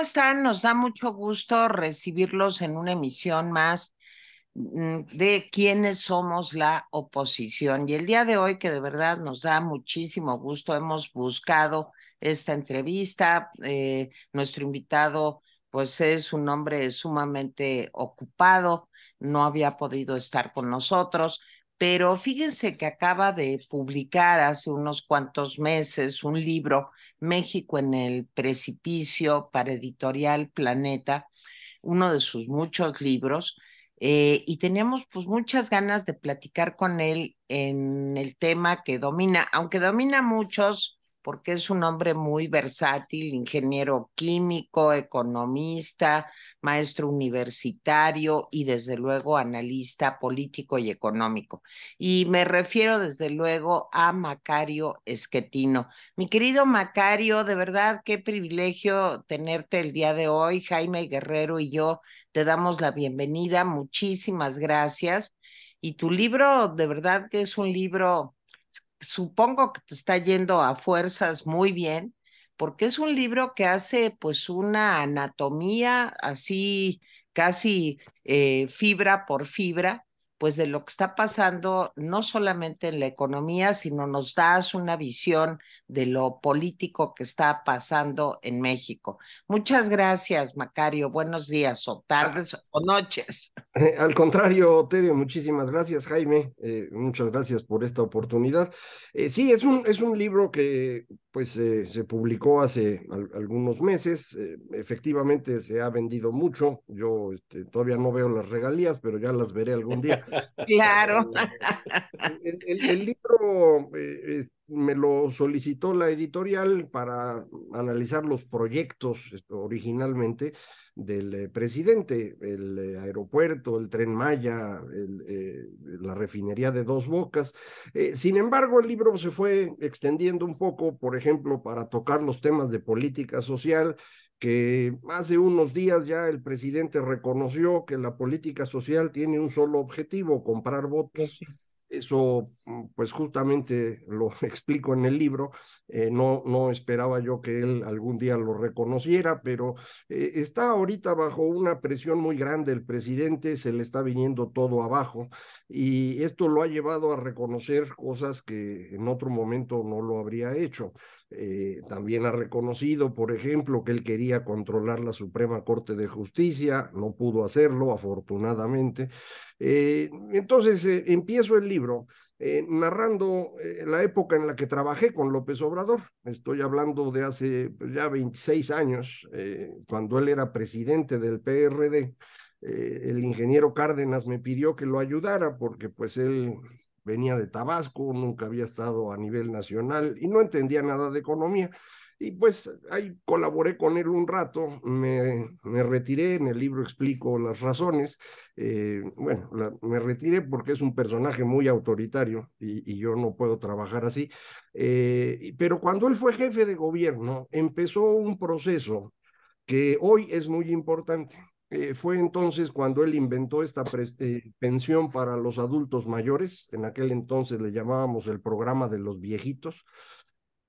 ¿Cómo están? Nos da mucho gusto recibirlos en una emisión más de quiénes somos la oposición. Y el día de hoy, que de verdad nos da muchísimo gusto, hemos buscado esta entrevista. Nuestro invitado, pues es un hombre sumamente ocupado, no había podido estar con nosotros. Pero fíjense que acaba de publicar hace unos cuantos meses un libro, México en el Precipicio, para Editorial Planeta, uno de sus muchos libros, y teníamos pues muchas ganas de platicar con él en el tema que domina, aunque domina muchos, porque es un hombre muy versátil, ingeniero químico, economista, maestro universitario y desde luego analista político y económico. Y me refiero desde luego a Macario Esquetino. Mi querido Macario, de verdad, qué privilegio tenerte el día de hoy. Jaime Guerrero y yo te damos la bienvenida. Muchísimas gracias. Y tu libro, de verdad que es un libro, supongo que te está yendo a fuerzas muy bien, porque es un libro que hace pues una anatomía así casi fibra por fibra, pues de lo que está pasando no solamente en la economía, sino nos das una visión de lo político que está pasando en México. Muchas gracias, Macario. Buenos días o tardes o noches. Al contrario, Tere, muchísimas gracias, Jaime. Muchas gracias por esta oportunidad. Sí, es un libro que pues se publicó hace algunos meses. Efectivamente, se ha vendido mucho. Yo todavía no veo las regalías, pero ya las veré algún día. Claro. El libro me lo solicitó la editorial para analizar los proyectos originalmente del presidente, el aeropuerto, el Tren Maya, la refinería de Dos Bocas. Sin embargo, el libro se fue extendiendo un poco, por ejemplo, para tocar los temas de política social, que hace unos días ya el presidente reconoció que la política social tiene un solo objetivo: comprar votos. Eso, pues justamente lo explico en el libro. No esperaba yo que él algún día lo reconociera, pero está ahorita bajo una presión muy grande el presidente, se le está viniendo todo abajo y esto lo ha llevado a reconocer cosas que en otro momento no lo habría hecho. También ha reconocido, por ejemplo, que él quería controlar la Suprema Corte de Justicia, no pudo hacerlo, afortunadamente. Entonces empiezo el libro narrando la época en la que trabajé con López Obrador. Estoy hablando de hace pues, ya 26 años, cuando él era presidente del PRD. El ingeniero Cárdenas me pidió que lo ayudara porque pues él venía de Tabasco, nunca había estado a nivel nacional y no entendía nada de economía. Y pues ahí colaboré con él un rato, me retiré, en el libro explico las razones. Bueno, me retiré porque es un personaje muy autoritario y yo no puedo trabajar así. Pero cuando él fue jefe de gobierno, empezó un proceso que hoy es muy importante. Fue entonces cuando él inventó esta pensión para los adultos mayores. En aquel entonces le llamábamos el programa de los viejitos.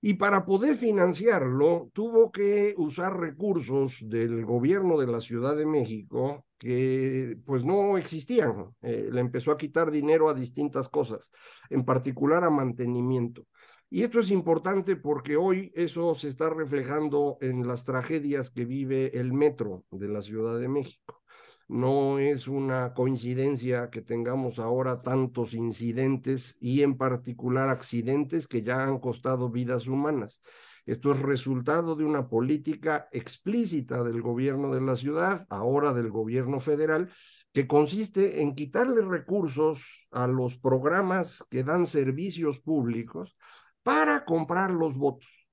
Y para poder financiarlo, tuvo que usar recursos del gobierno de la Ciudad de México que pues no existían. Le empezó a quitar dinero a distintas cosas, en particular a mantenimiento. Y esto es importante porque hoy eso se está reflejando en las tragedias que vive el metro de la Ciudad de México. No es una coincidencia que tengamos ahora tantos incidentes y en particular accidentes que ya han costado vidas humanas. Esto es resultado de una política explícita del gobierno de la ciudad, ahora del gobierno federal, que consiste en quitarle recursos a los programas que dan servicios públicos para comprar los votos.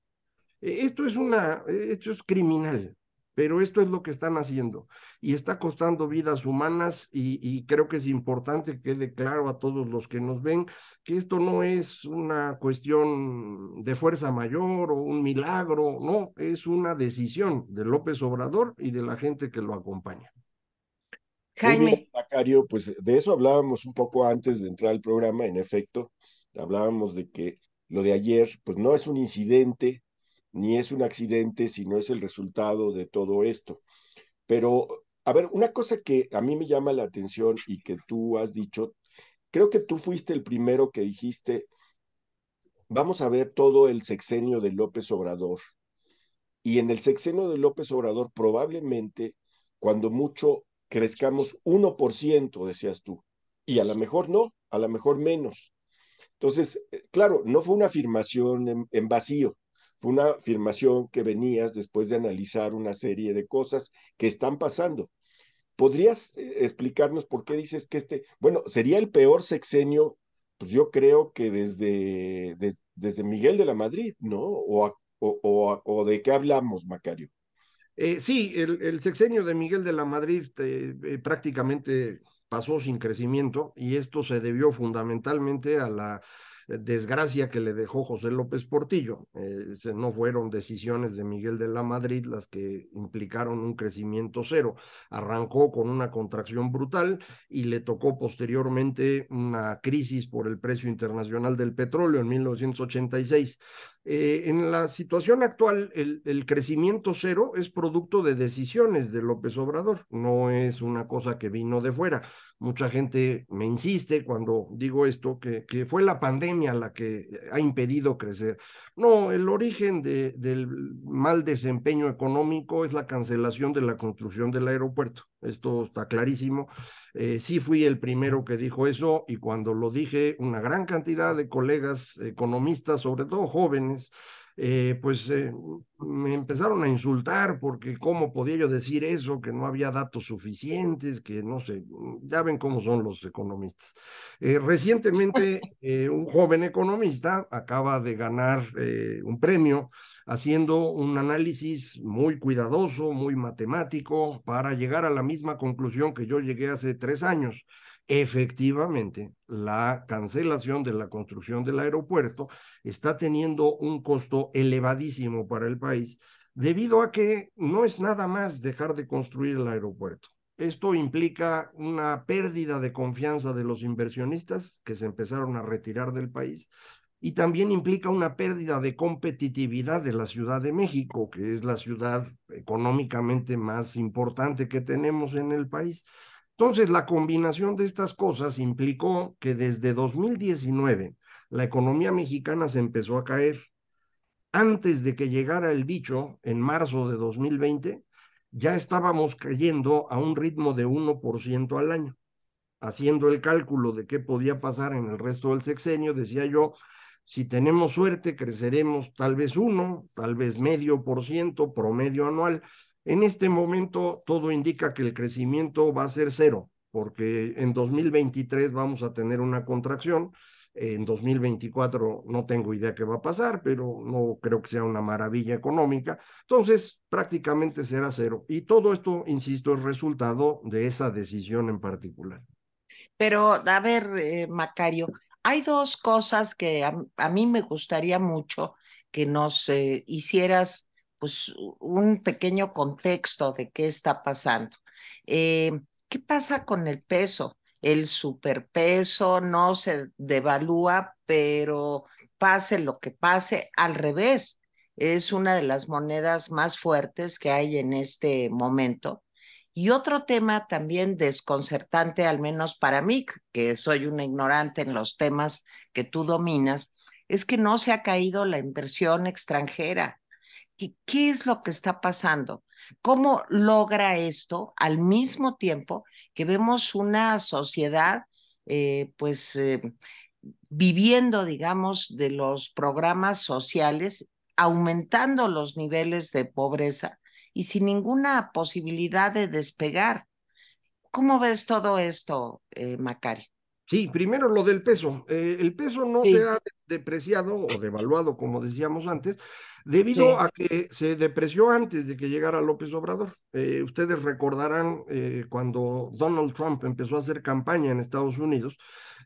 Esto es criminal, pero esto es lo que están haciendo y está costando vidas humanas y creo que es importante que quede claro a todos los que nos ven que esto no es una cuestión de fuerza mayor o un milagro, no, es una decisión de López Obrador y de la gente que lo acompaña. Muy bien, Jaime, Macario, pues de eso hablábamos un poco antes de entrar al programa. En efecto, hablábamos de que lo de ayer, pues no es un incidente, ni es un accidente, sino es el resultado de todo esto. Pero, a ver, una cosa que a mí me llama la atención y que tú has dicho, creo que tú fuiste el primero que dijiste, vamos a ver todo el sexenio de López Obrador. Y en el sexenio de López Obrador probablemente, cuando mucho, crezcamos 1%, decías tú. Y a lo mejor no, a lo mejor menos. Entonces, claro, no fue una afirmación en vacío, fue una afirmación que venías después de analizar una serie de cosas que están pasando. ¿Podrías explicarnos por qué dices que bueno, sería el peor sexenio, pues yo creo que desde Miguel de la Madrid, ¿no? O de qué hablamos, Macario? Sí, el sexenio de Miguel de la Madrid prácticamente pasó sin crecimiento y esto se debió fundamentalmente a la desgracia que le dejó José López Portillo. No fueron decisiones de Miguel de la Madrid las que implicaron un crecimiento cero. Arrancó con una contracción brutal y le tocó posteriormente una crisis por el precio internacional del petróleo en 1986. En la situación actual, el crecimiento cero es producto de decisiones de López Obrador, no es una cosa que vino de fuera. Mucha gente me insiste cuando digo esto, que fue la pandemia la que ha impedido crecer. No, el origen del mal desempeño económico es la cancelación de la construcción del aeropuerto. Esto está clarísimo. Sí fui el primero que dijo eso y cuando lo dije, una gran cantidad de colegas economistas, sobre todo jóvenes, pues me empezaron a insultar porque cómo podía yo decir eso, que no había datos suficientes, que no sé, ya ven cómo son los economistas. Recientemente, un joven economista acaba de ganar un premio haciendo un análisis muy cuidadoso, muy matemático, para llegar a la misma conclusión que yo llegué hace 3 años. Efectivamente, la cancelación de la construcción del aeropuerto está teniendo un costo elevadísimo para el país, debido a que no es nada más dejar de construir el aeropuerto. Esto implica una pérdida de confianza de los inversionistas que se empezaron a retirar del país y también implica una pérdida de competitividad de la Ciudad de México, que es la ciudad económicamente más importante que tenemos en el país. Entonces, la combinación de estas cosas implicó que desde 2019 la economía mexicana se empezó a caer. Antes de que llegara el bicho, en marzo de 2020, ya estábamos cayendo a un ritmo de 1% al año. Haciendo el cálculo de qué podía pasar en el resto del sexenio, decía yo, si tenemos suerte, creceremos tal vez 1, tal vez 0,5% promedio anual. En este momento todo indica que el crecimiento va a ser cero, porque en 2023 vamos a tener una contracción. En 2024 no tengo idea qué va a pasar, pero no creo que sea una maravilla económica. Entonces, prácticamente será cero. Y todo esto, insisto, es resultado de esa decisión en particular. Pero, a ver, Macario, hay dos cosas que a mí me gustaría mucho que nos hicieras pues un pequeño contexto de qué está pasando. ¿Qué pasa con el peso? El superpeso no se devalúa, pero pase lo que pase, al revés, es una de las monedas más fuertes que hay en este momento. Y otro tema también desconcertante, al menos para mí, que soy una ignorante en los temas que tú dominas, es que no se ha caído la inversión extranjera. ¿Qué es lo que está pasando? ¿Cómo logra esto al mismo tiempo que vemos una sociedad, pues, viviendo, digamos, de los programas sociales, aumentando los niveles de pobreza y sin ninguna posibilidad de despegar? ¿Cómo ves todo esto, Macario? Sí, primero lo del peso. El peso no se Sí, ha depreciado o devaluado, como decíamos antes, debido sí. a que se depreció antes de que llegara López Obrador. Ustedes recordarán cuando Donald Trump empezó a hacer campaña en Estados Unidos,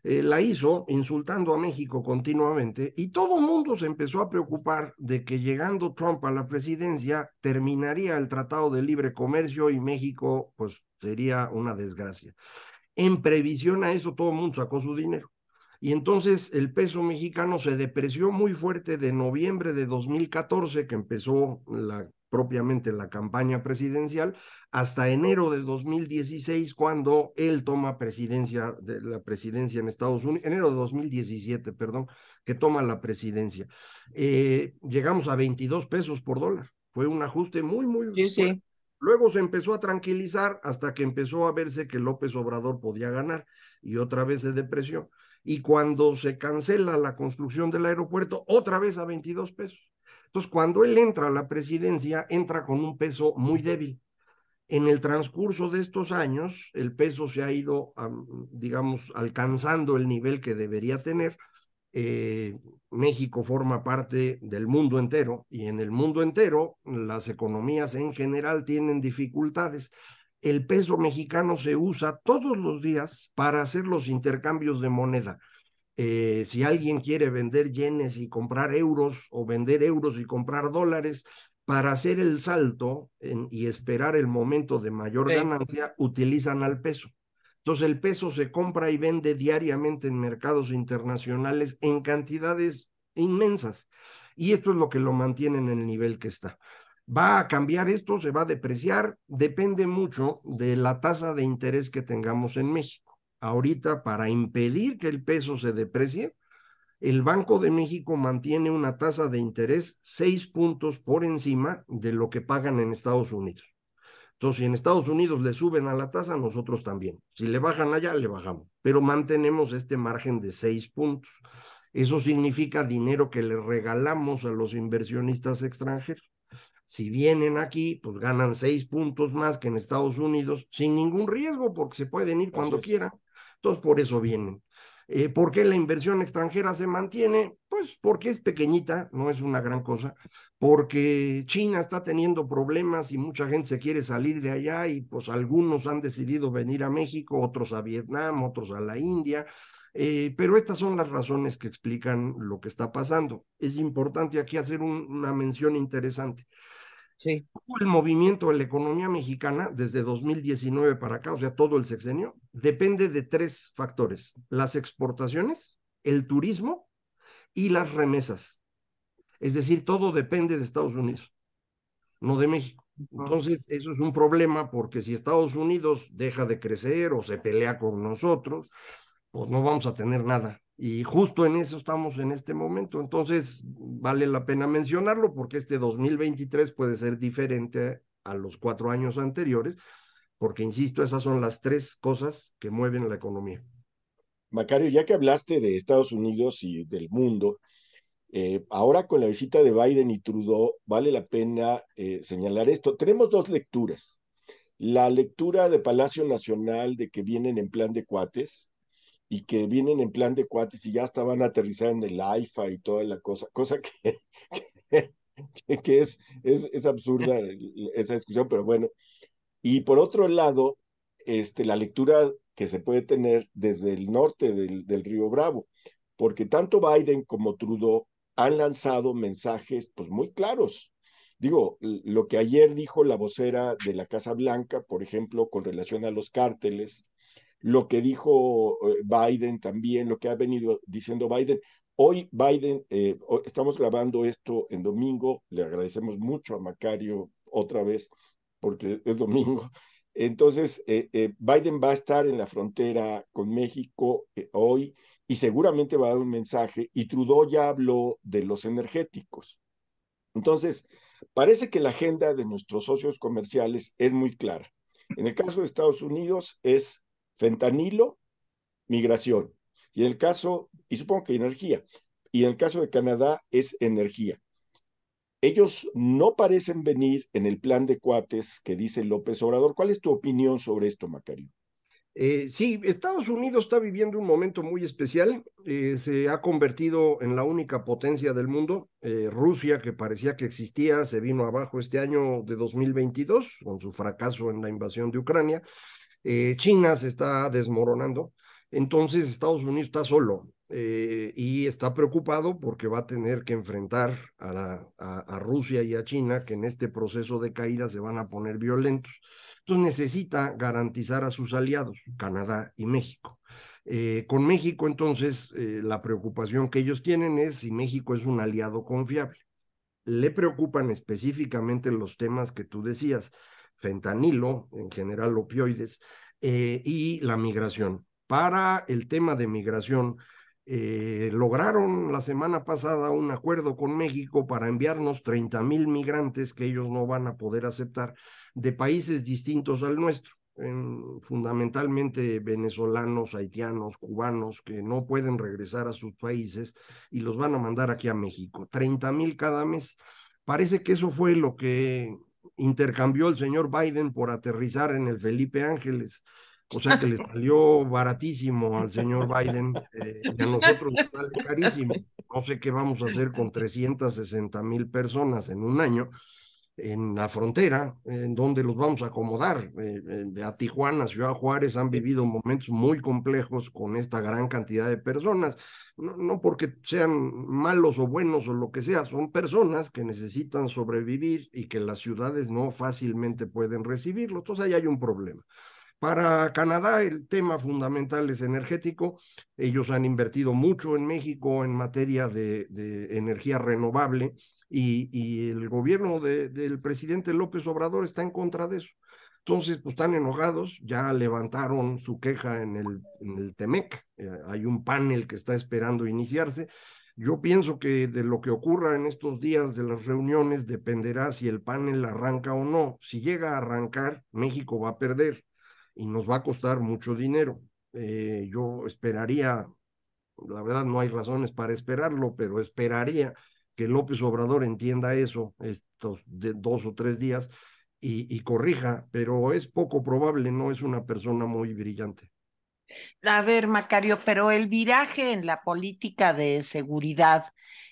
la hizo insultando a México continuamente y todo el mundo se empezó a preocupar de que llegando Trump a la presidencia terminaría el Tratado de Libre Comercio y México pues sería una desgracia. En previsión a eso, todo el mundo sacó su dinero. Y entonces el peso mexicano se depreció muy fuerte de noviembre de 2014, que empezó propiamente la campaña presidencial, hasta enero de 2016, cuando él toma la presidencia en Estados Unidos, enero de 2017, perdón, que toma la presidencia. Llegamos a 22 pesos por dólar. Fue un ajuste muy, muy Sí, fuerte. sí. Luego se empezó a tranquilizar hasta que empezó a verse que López Obrador podía ganar y otra vez se depreció. Y cuando se cancela la construcción del aeropuerto, otra vez a 22 pesos. Entonces, cuando él entra a la presidencia, entra con un peso muy débil. En el transcurso de estos años, el peso se ha ido, digamos, alcanzando el nivel que debería tener. México forma parte del mundo entero y en el mundo entero las economías en general tienen dificultades. El peso mexicano se usa todos los días para hacer los intercambios de moneda. Si alguien quiere vender yenes y comprar euros o vender euros y comprar dólares, para hacer el salto y esperar el momento de mayor Sí. ganancia, utilizan al peso. Entonces el peso se compra y vende diariamente en mercados internacionales en cantidades inmensas. Y esto es lo que lo mantiene en el nivel que está. ¿Va a cambiar esto? ¿Se va a depreciar? Depende mucho de la tasa de interés que tengamos en México. Ahorita, para impedir que el peso se deprecie, el Banco de México mantiene una tasa de interés 6 puntos por encima de lo que pagan en Estados Unidos. Entonces, si en Estados Unidos le suben a la tasa, nosotros también. Si le bajan allá, le bajamos. Pero mantenemos este margen de 6 puntos. Eso significa dinero que le regalamos a los inversionistas extranjeros. Si vienen aquí, pues ganan 6 puntos más que en Estados Unidos, sin ningún riesgo, porque se pueden ir Así cuando es. quieran. Entonces, por eso vienen. ¿Por qué la inversión extranjera se mantiene? Pues porque es pequeñita, no es una gran cosa, porque China está teniendo problemas y mucha gente se quiere salir de allá y pues algunos han decidido venir a México, otros a Vietnam, otros a la India, pero estas son las razones que explican lo que está pasando. Es importante aquí hacer una mención interesante. Sí. El movimiento de la economía mexicana desde 2019 para acá, o sea, todo el sexenio, depende de 3 factores: las exportaciones, el turismo y las remesas. Es decir, todo depende de Estados Unidos, no de México. Entonces, eso es un problema porque si Estados Unidos deja de crecer o se pelea con nosotros, pues no vamos a tener nada. Y justo en eso estamos en este momento. Entonces, vale la pena mencionarlo porque este 2023 puede ser diferente a los 4 años anteriores, porque, insisto, esas son las 3 cosas que mueven la economía. Macario, ya que hablaste de Estados Unidos y del mundo, ahora con la visita de Biden y Trudeau, vale la pena señalar esto. Tenemos 2 lecturas. La lectura de Palacio Nacional de que vienen en plan de cuates y que vienen en plan de cuates y ya estaban aterrizando en el AIFA y toda la cosa que es absurda esa discusión, pero bueno. Y por otro lado, la lectura que se puede tener desde el norte del Río Bravo, porque tanto Biden como Trudeau han lanzado mensajes pues muy claros. Digo, lo que ayer dijo la vocera de la Casa Blanca, por ejemplo, con relación a los cárteles, lo que dijo Biden también, lo que ha venido diciendo Biden. Hoy Biden, estamos grabando esto en domingo, le agradecemos mucho a Macario otra vez porque es domingo. Entonces, Biden va a estar en la frontera con México hoy y seguramente va a dar un mensaje y Trudeau ya habló de los energéticos. Entonces, parece que la agenda de nuestros socios comerciales es muy clara. En el caso de Estados Unidos es fentanilo, migración. Y en el caso, y supongo que energía. Y en el caso de Canadá es energía. Ellos no parecen venir en el plan de cuates que dice López Obrador. ¿Cuál es tu opinión sobre esto, Macario? Sí, Estados Unidos está viviendo un momento muy especial. Se ha convertido en la única potencia del mundo. Rusia, que parecía que existía, se vino abajo este año de 2022 con su fracaso en la invasión de Ucrania. China se está desmoronando. Entonces Estados Unidos está solo y está preocupado porque va a tener que enfrentar a Rusia y a China, que en este proceso de caída se van a poner violentos. Entonces necesita garantizar a sus aliados, Canadá y México. Con México, entonces, la preocupación que ellos tienen es si México es un aliado confiable. Le preocupan específicamente los temas que tú decías, fentanilo, en general opioides, y la migración. Para el tema de migración, lograron la semana pasada un acuerdo con México para enviarnos 30,000 migrantes que ellos no van a poder aceptar de países distintos al nuestro. Fundamentalmente venezolanos, haitianos, cubanos, que no pueden regresar a sus países y los van a mandar aquí a México. 30,000 cada mes. Parece que eso fue lo que intercambió el señor Biden por aterrizar en el Felipe Ángeles. O sea que le salió baratísimo al señor Biden y a nosotros nos sale carísimo. No sé qué vamos a hacer con 360,000 personas en un año en la frontera, en donde los vamos a acomodar. A Tijuana, Ciudad Juárez han vivido momentos muy complejos con esta gran cantidad de personas, no porque sean malos o buenos o lo que sea, son personas que necesitan sobrevivir y que las ciudades no fácilmente pueden recibirlo. Entonces ahí hay un problema. Para Canadá el tema fundamental es energético. Ellos han invertido mucho en México en materia de energía renovable y el gobierno del presidente López Obrador está en contra de eso. Entonces, pues están enojados, ya levantaron su queja en el TEMEC, hay un panel que está esperando iniciarse. Yo pienso que de lo que ocurra en estos días de las reuniones dependerá si el panel arranca o no. Si llega a arrancar, México va a perder y nos va a costar mucho dinero. Yo esperaría, la verdad no hay razones para esperarlo, pero esperaría que López Obrador entienda eso estos 2 o 3 días y corrija, pero es poco probable, no es una persona muy brillante. A ver, Macario, pero el viraje en la política de seguridad,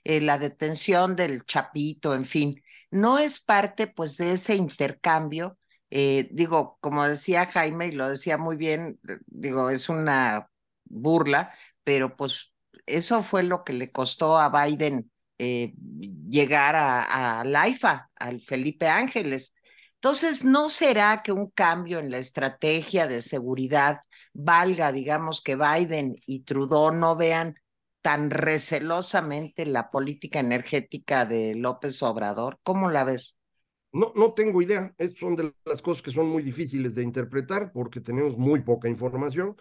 la detención del Chapito, en fin, ¿no es parte pues de ese intercambio? Digo, como decía Jaime, y lo decía muy bien, digo, es una burla, pero pues eso fue lo que le costó a Biden llegar al AIFA, al Felipe Ángeles. Entonces, ¿no será que un cambio en la estrategia de seguridad valga, digamos, que Biden y Trudeau no vean tan recelosamente la política energética de López Obrador? ¿Cómo la ves? No tengo idea, son de las cosas que son muy difíciles de interpretar porque tenemos muy poca información.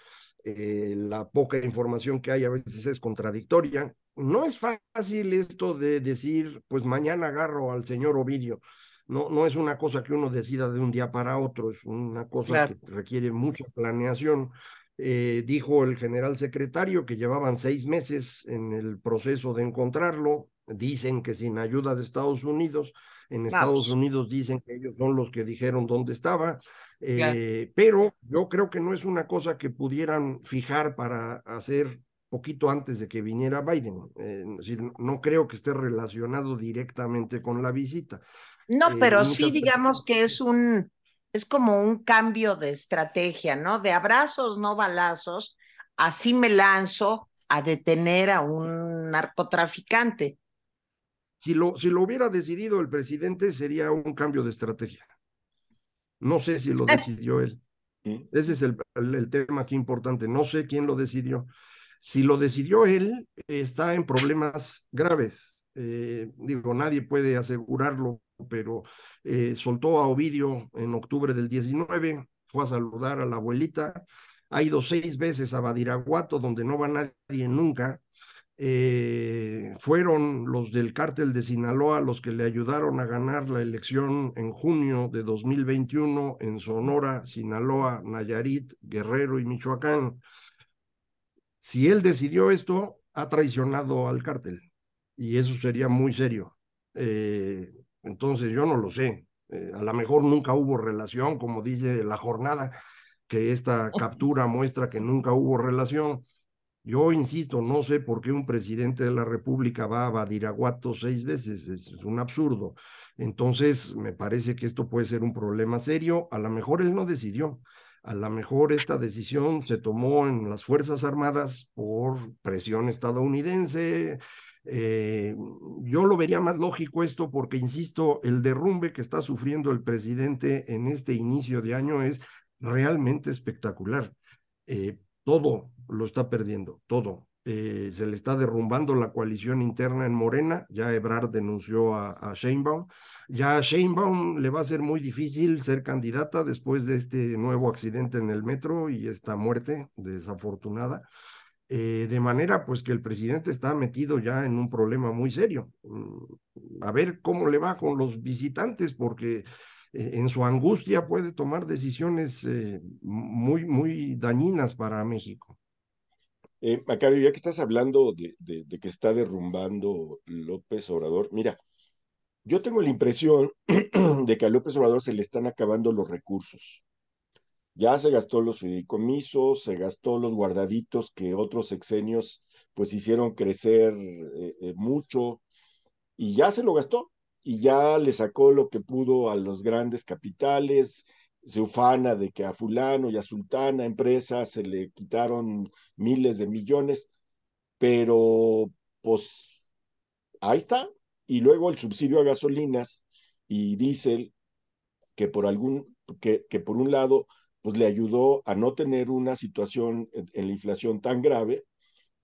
La poca información que hay a veces es contradictoria. No es fácil esto de decir, pues mañana agarro al señor Ovidio. No es una cosa que uno decida de un día para otro, es una cosa Claro. que requiere mucha planeación. Dijo el general secretario que llevaban 6 meses en el proceso de encontrarlo. Dicen que sin ayuda de Estados Unidos. En Estados Vamos, Unidos dicen que ellos son los que dijeron dónde estaba, claro. pero yo creo que no es una cosa que pudieran fijar para hacer poquito antes de que viniera Biden. Es decir, no creo que esté relacionado directamente con la visita. No, pero sí Muchas digamos personas. que es como un cambio de estrategia, ¿no? De abrazos, no balazos, así me lanzo a detener a un narcotraficante. Si lo hubiera decidido el presidente, sería un cambio de estrategia. No sé si lo decidió él. ¿Mm? Ese es el tema aquí importante. No sé quién lo decidió. Si lo decidió él, está en problemas graves. Digo, nadie puede asegurarlo, pero soltó a Ovidio en octubre del 19, fue a saludar a la abuelita, ha ido 6 veces a Badiraguato, donde no va nadie nunca. Fueron los del cártel de Sinaloa los que le ayudaron a ganar la elección en junio de 2021 en Sonora, Sinaloa, Nayarit, Guerrero y Michoacán. Si él decidió esto, ha traicionado al cártel y eso sería muy serio. Eh, entonces yo no lo sé. A lo mejor nunca hubo relación, como dice la jornada, que esta captura muestra que nunca hubo relación. Yo insisto, no sé por qué un presidente de la República va a Badiraguato 6 veces, es un absurdo. Entonces, me parece que esto puede ser un problema serio. A lo mejor él no decidió, a lo mejor esta decisión se tomó en las Fuerzas Armadas por presión estadounidense. Eh, yo lo vería más lógico esto porque, insisto, el derrumbe que está sufriendo el presidente en este inicio de año es realmente espectacular. Todo, lo está perdiendo, todo. Se le está derrumbando la coalición interna en Morena. Ya Ebrard denunció a Sheinbaum. Ya a Sheinbaum le va a ser muy difícil ser candidata después de este nuevo accidente en el metro y esta muerte desafortunada. De manera pues que el presidente está metido ya en un problema muy serio. A ver cómo le va con los visitantes, porque en su angustia puede tomar decisiones muy dañinas para México. Macario, ya que estás hablando de que está derrumbando López Obrador, mira, yo tengo la impresión de que a López Obrador se le están acabando los recursos. Ya se gastó los fideicomisos, se gastó los guardaditos que otros sexenios pues hicieron crecer mucho y ya se lo gastó y ya le sacó lo que pudo a los grandes capitales, se ufana de que a fulano y a sultana empresas se le quitaron miles de millones, pero pues ahí está. Y luego el subsidio a gasolinas y diésel que por que por un lado, pues le ayudó a no tener una situación en la inflación tan grave,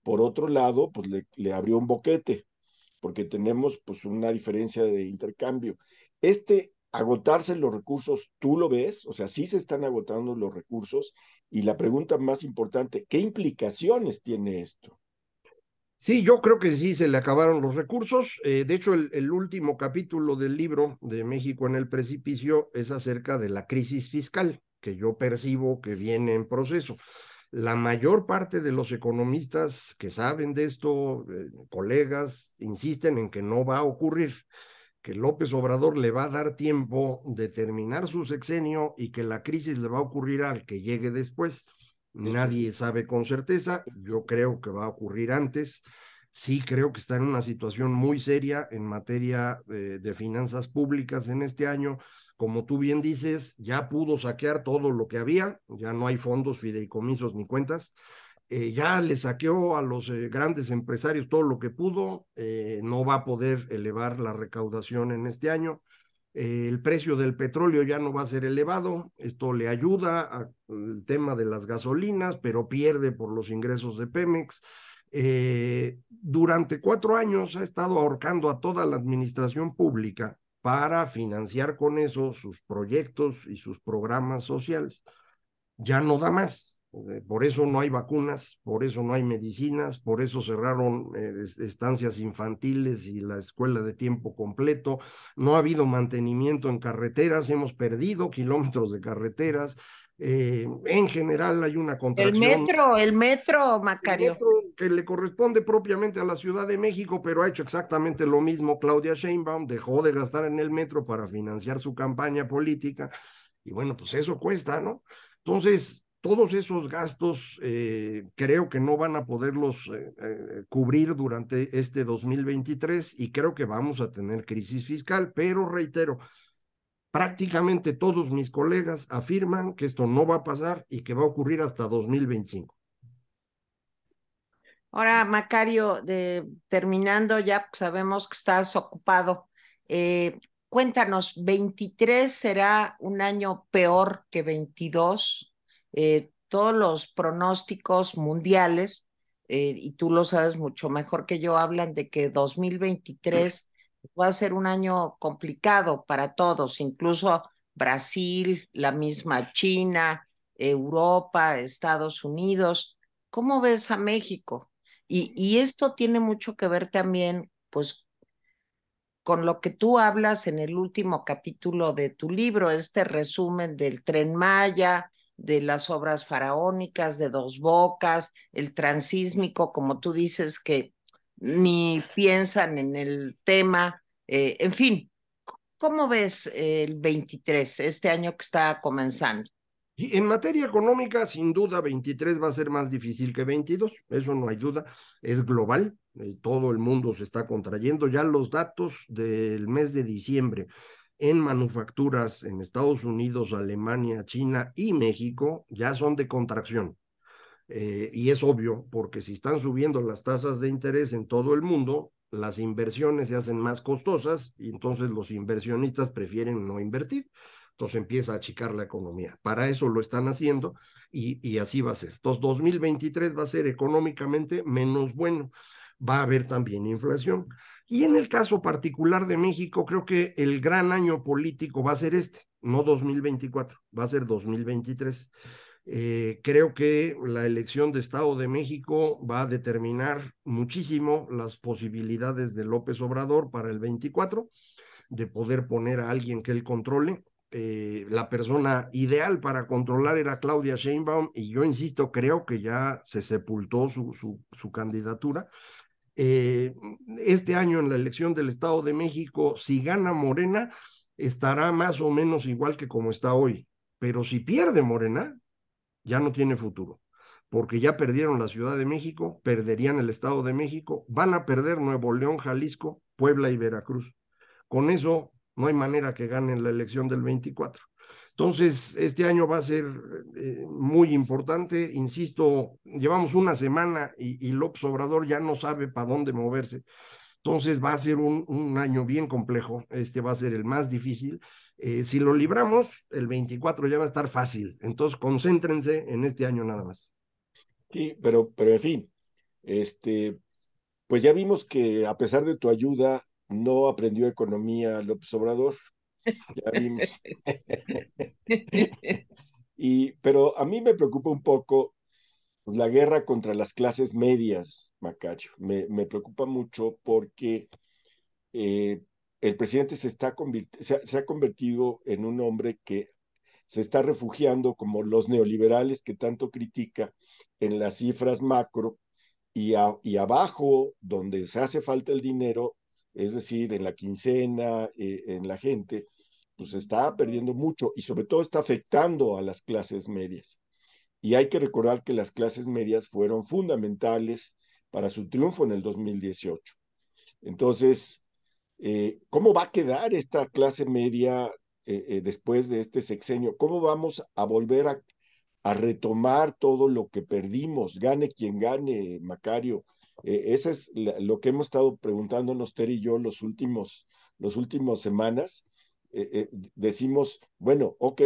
por otro lado, pues le abrió un boquete, porque tenemos pues una diferencia de intercambio. Agotarse los recursos, ¿tú lo ves? O sea, sí se están agotando los recursos y la pregunta más importante, ¿qué implicaciones tiene esto? Sí, yo creo que sí se le acabaron los recursos. De hecho, el último capítulo del libro de México en el precipicio es acerca de la crisis fiscal que yo percibo que viene en proceso. La mayor parte de los economistas que saben de esto, colegas, insisten en que no va a ocurrir, que López Obrador le va a dar tiempo de terminar su sexenio y que la crisis le va a ocurrir al que llegue después. Eso sí. Nadie sabe con certeza, yo creo que va a ocurrir antes. Sí creo que está en una situación muy seria en materia de finanzas públicas en este año. Como tú bien dices, ya pudo saquear todo lo que había, ya no hay fondos, fideicomisos ni cuentas. Ya le saqueó a los grandes empresarios todo lo que pudo, no va a poder elevar la recaudación en este año. El precio del petróleo ya no va a ser elevado, esto le ayuda al tema de las gasolinas, pero pierde por los ingresos de Pemex. Durante 4 años ha estado ahorcando a toda la administración pública para financiar con eso sus proyectos y sus programas sociales. Ya no da más. Por eso no hay vacunas, por eso no hay medicinas, por eso cerraron estancias infantiles y la escuela de tiempo completo. No ha habido mantenimiento en carreteras, hemos perdido kilómetros de carreteras. En general hay una contracción. El metro, El Macario. metro que le corresponde propiamente a la Ciudad de México, pero ha hecho exactamente lo mismo Claudia Sheinbaum, dejó de gastar en el metro para financiar su campaña política y bueno, pues eso cuesta, ¿no? Entonces, todos esos gastos creo que no van a poderlos cubrir durante este 2023 y creo que vamos a tener crisis fiscal, pero reitero, prácticamente todos mis colegas afirman que esto no va a pasar y que va a ocurrir hasta 2025. Ahora, Macario, terminando ya, pues, sabemos que estás ocupado. Eh, Cuéntanos, ¿23 será un año peor que 22? Todos los pronósticos mundiales, y tú lo sabes mucho mejor que yo, hablan de que 2023 va a ser un año complicado para todos, incluso Brasil, la misma China, Europa, Estados Unidos. ¿Cómo ves a México? Y esto tiene mucho que ver también, pues, con lo que tú hablas en el último capítulo de tu libro, este resumen del Tren Maya, de las obras faraónicas, de Dos Bocas, el transísmico, como tú dices, que ni piensan en el tema. En fin, ¿cómo ves el 23, este año que está comenzando? Y en materia económica, sin duda, 23 va a ser más difícil que 22, eso no hay duda, es global, todo el mundo se está contrayendo. Ya los datos del mes de diciembre en manufacturas en Estados Unidos, Alemania, China y México ya son de contracción. Y es obvio, porque si están subiendo las tasas de interés en todo el mundo, las inversiones se hacen más costosas y entonces los inversionistas prefieren no invertir. Entonces empieza a achicar la economía. Para eso lo están haciendo y así va a ser. Entonces 2023 va a ser económicamente menos bueno. Va a haber también inflación. Y en el caso particular de México, creo que el gran año político va a ser no 2024, va a ser 2023. Creo que la elección de Estado de México va a determinar muchísimo las posibilidades de López Obrador para el 24, de poder poner a alguien que él controle. La persona ideal para controlar era Claudia Sheinbaum y yo insisto, creo que ya se sepultó su candidatura. Este año en la elección del Estado de México, si gana Morena, estará más o menos igual que como está hoy, pero si pierde Morena, ya no tiene futuro, porque ya perdieron la Ciudad de México, perderían el Estado de México, van a perder Nuevo León, Jalisco, Puebla y Veracruz. Con eso no hay manera que ganen la elección del 24. Entonces, este año va a ser muy importante. Insisto, llevamos una semana y López Obrador ya no sabe para dónde moverse. Entonces va a ser un año bien complejo. Este va a ser el más difícil. Si lo libramos, el 24 ya va a estar fácil. Entonces, concéntrense en este año nada más. Sí, pero en fin, pues ya vimos que a pesar de tu ayuda, no aprendió economía López Obrador. Ya vimos. Pero a mí me preocupa un poco la guerra contra las clases medias, Macario. Me preocupa mucho porque eh, el presidente se ha convertido en un hombre que se está refugiando, como los neoliberales que tanto critica, en las cifras macro y abajo, donde se hace falta el dinero, es decir, en la quincena, en la gente, pues está perdiendo mucho y sobre todo está afectando a las clases medias. Y hay que recordar que las clases medias fueron fundamentales para su triunfo en el 2018. Entonces, ¿cómo va a quedar esta clase media después de este sexenio? ¿Cómo vamos a volver a retomar todo lo que perdimos? Gane quien gane, Macario. Eso es lo que hemos estado preguntándonos Ter y yo los últimos semanas. Decimos, bueno, ok,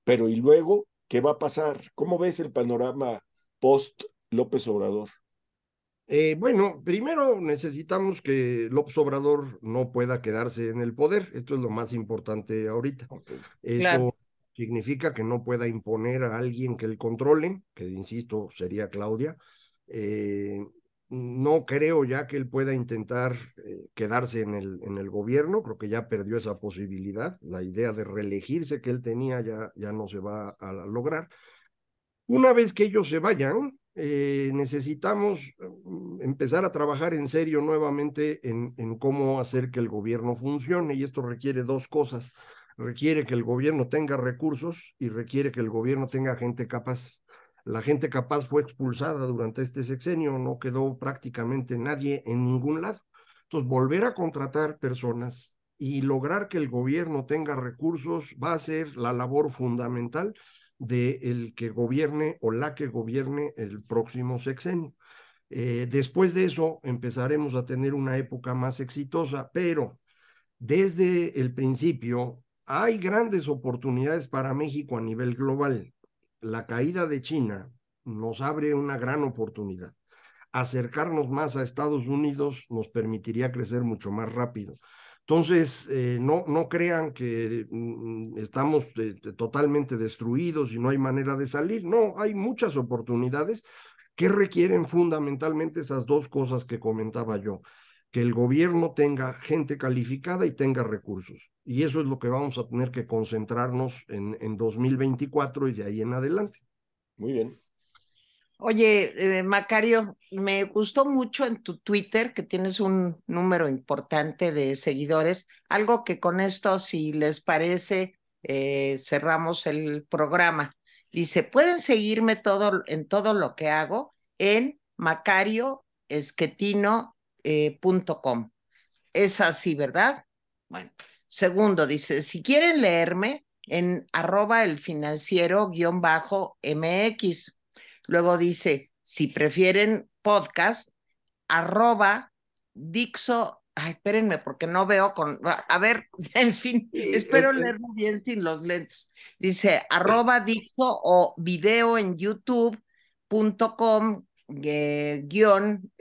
pero ¿y luego qué va a pasar? ¿Cómo ves el panorama post López Obrador? Bueno, primero necesitamos que López Obrador no pueda quedarse en el poder. Esto es lo más importante ahorita. Okay. Claro. Esto significa que no pueda imponer a alguien que él controle, que insisto, sería Claudia. Eh, no creo ya que él pueda intentar quedarse en el gobierno. Creo que ya perdió esa posibilidad. La idea de reelegirse que él tenía ya no se va a lograr. Una vez que ellos se vayan, necesitamos empezar a trabajar en serio nuevamente en cómo hacer que el gobierno funcione y esto requiere dos cosas. Requiere que el gobierno tenga recursos y requiere que el gobierno tenga gente capaz. La gente capaz fue expulsada durante este sexenio, no quedó prácticamente nadie en ningún lado. Entonces, volver a contratar personas y lograr que el gobierno tenga recursos va a ser la labor fundamental de el que gobierne o la que gobierne el próximo sexenio. Después de eso empezaremos a tener una época más exitosa, pero desde el principio hay grandes oportunidades para México a nivel global. La caída de China nos abre una gran oportunidad. Acercarnos más a Estados Unidos nos permitiría crecer mucho más rápido. Entonces, no crean que estamos totalmente destruidos y no hay manera de salir. No, hay muchas oportunidades que requieren fundamentalmente esas dos cosas que comentaba yo, que el gobierno tenga gente calificada y tenga recursos. Y eso es lo que vamos a tener que concentrarnos en 2024 y de ahí en adelante. Muy bien. Oye, Macario, me gustó mucho en tu Twitter que tienes un número importante de seguidores, algo que con esto, si les parece, cerramos el programa. Dice, pueden seguirme en todo lo que hago en macarioesquetino.com. Es así, ¿verdad? Bueno, segundo, dice, si quieren leerme en @elfinanciero_MX. Luego dice, si prefieren podcast, @Dixo, Ay, espérenme, porque no veo con. A ver, en fin, espero leerlo bien sin los lentes. Dice @Dixo o video en youtube.com guión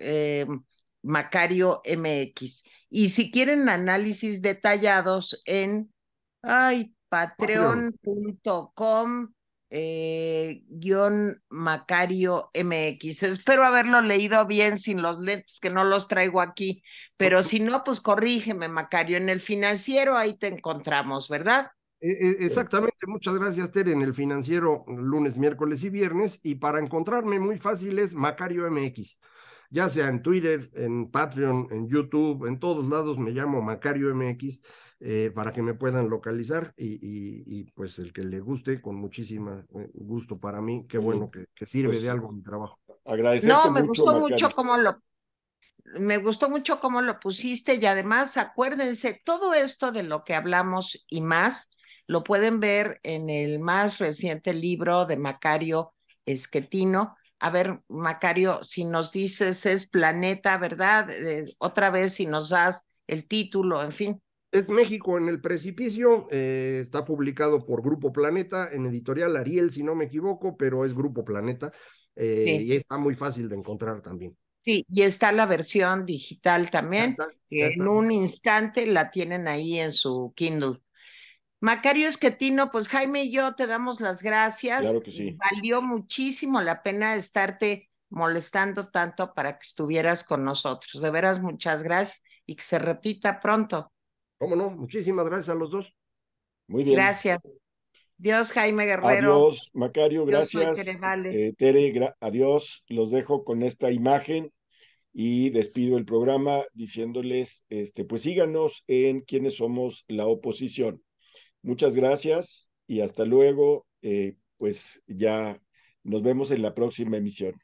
Macario MX. Y si quieren análisis detallados en Patreon. patreon.com guión Macario MX. Espero haberlo leído bien sin los lentes, que no los traigo aquí. Pero si no, pues corrígeme, Macario. En el Financiero ahí te encontramos, ¿verdad? Exactamente, muchas gracias, Tere. En el Financiero, lunes, miércoles y viernes. Y para encontrarme muy fácil es Macario MX. Ya sea en Twitter, en Patreon, en YouTube, en todos lados me llamo Macario MX, para que me puedan localizar y pues el que le guste, con muchísimo gusto para mí. Qué bueno que sirve de Pues algo mi trabajo. agradecerte No, mucho, Macario. me gustó mucho cómo lo pusiste y además acuérdense, todo esto de lo que hablamos y más lo pueden ver en el más reciente libro de Macario Esquetino. A ver, Macario, si nos dices es Planeta, ¿verdad? Otra vez, si nos das el título, en fin. Es México en el precipicio, está publicado por Grupo Planeta, en editorial Ariel, si no me equivoco, pero es Grupo Planeta, Sí. y está muy fácil de encontrar también. Sí, y está la versión digital Ya también, está, ya que en está. un instante la tienen ahí en su Kindle. Macario Esquetino, pues Jaime y yo te damos las gracias. Claro que sí. Valió muchísimo la pena estarte molestando tanto para que estuvieras con nosotros. De veras, muchas gracias y que se repita pronto. ¿Cómo no? Muchísimas gracias a los dos. Muy bien. Gracias. Dios, Jaime Guerrero. Adiós, Macario, Yo soy Tere gracias. Vale. Tere, adiós. Los dejo con esta imagen y despido el programa diciéndoles, pues síganos en Quiénes Somos la Oposición. Muchas gracias y hasta luego. Pues ya nos vemos en la próxima emisión.